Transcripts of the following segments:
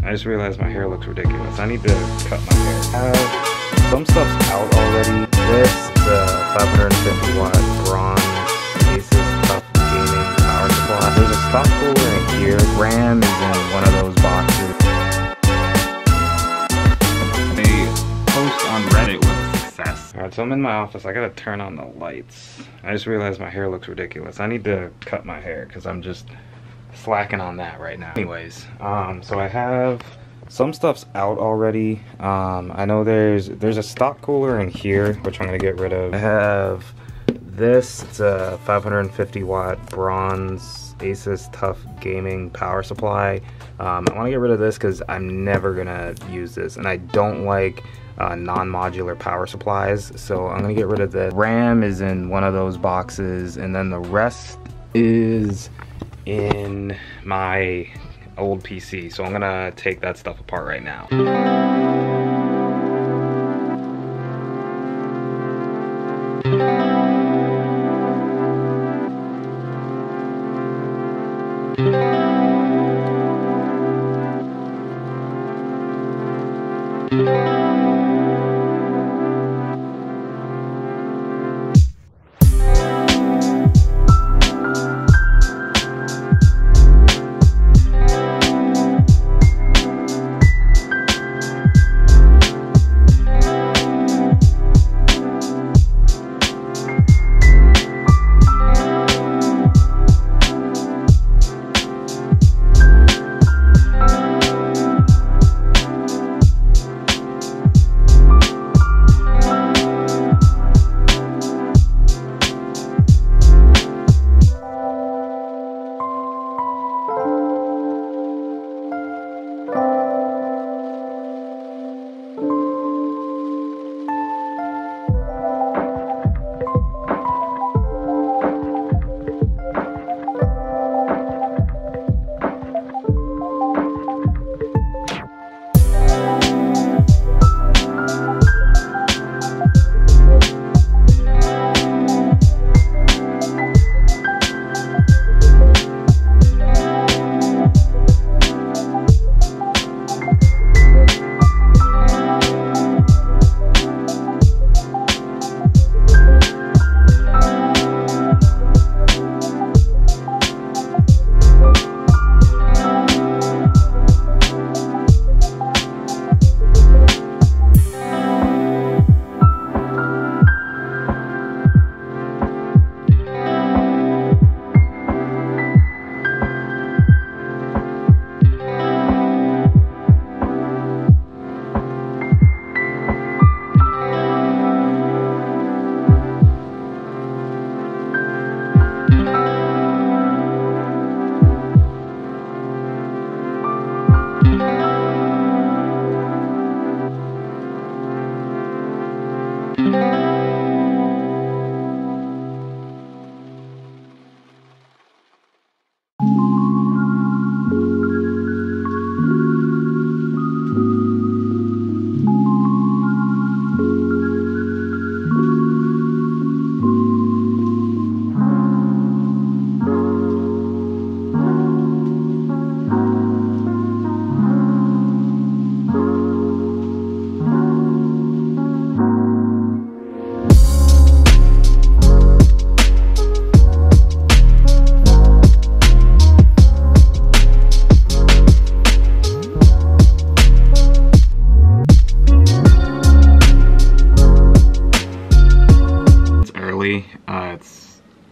I just realized my hair looks ridiculous. I need to cut my hair. Some stuff's out already. This, the 550 watt bronze Asus Tough Gaming Power Supply. There's a stock cooler in here. RAM is in one of those boxes. A post on Reddit was a success. Alright, so I'm in my office. I gotta turn on the lights. I just realized my hair looks ridiculous. I need to cut my hair because I'm just slacking on that right now. Anyways, so I have some stuff's out already. I know there's a stock cooler in here, which I'm gonna get rid of. I have this. It's a 550 watt bronze Asus Tough Gaming Power Supply. I want to get rid of this because I'm never gonna use this, and I don't like non-modular power supplies, so I'm gonna get rid of the RAM is in one of those boxes, and then the rest is in my old PC, so I'm gonna take that stuff apart right now.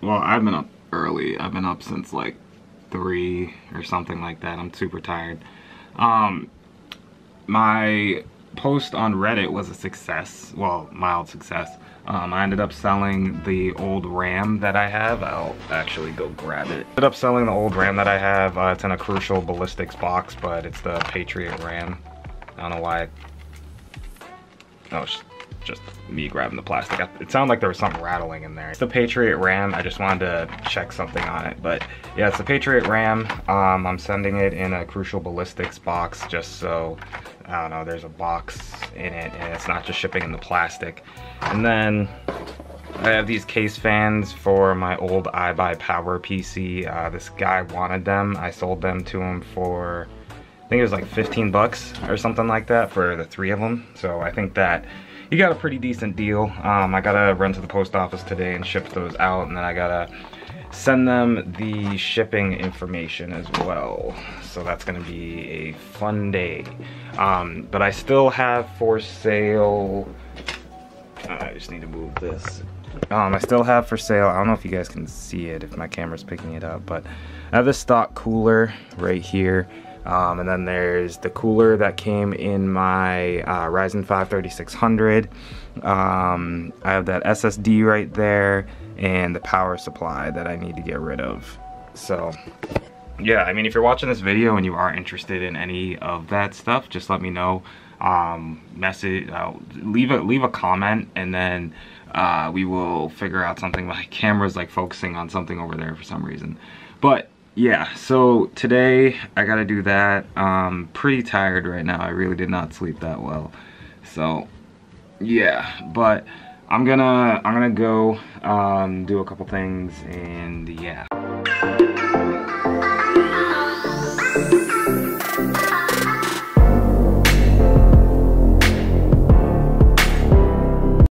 Well, I've been up early. I've been up since like 3 or something like that. I'm super tired. My post on Reddit was a success. Well, mild success. I ended up selling the old RAM that I have. I'll actually go grab it. Ended up selling the old RAM that I have. It's in a Crucial Ballistics box, but it's the Patriot RAM. I don't know why. Oh, it's just me grabbing the plastic. It sounded like there was something rattling in there. It's the Patriot RAM. I just wanted to check something on it, but yeah, it's the Patriot RAM. I'm sending it in a Crucial Ballistics box just so, I don't know, there's a box in it and it's not just shipping in the plastic. And then I have these case fans for my old Ibuypower PC. This guy wanted them. I sold them to him for I think it was like 15 bucks or something like that for the 3 of them. So I think that you got a pretty decent deal. I gotta run to the post office today and ship those out, and then I gotta send them the shipping information as well. So that's gonna be a fun day. But I still have for sale, I just need to move this. I still have for sale, I don't know if you guys can see it, if my camera's picking it up, but I have this stock cooler right here. And then there's the cooler that came in my Ryzen 5 3600. I have that SSD right there, and the power supply that I need to get rid of. So yeah, I mean, if you're watching this video and you are interested in any of that stuff, just let me know. Leave a comment, and then we will figure out something. My camera's like focusing on something over there for some reason. But yeah, so today I gotta do that. Pretty tired right now. I really did not sleep that well. So yeah, but I'm gonna go do a couple things, and yeah.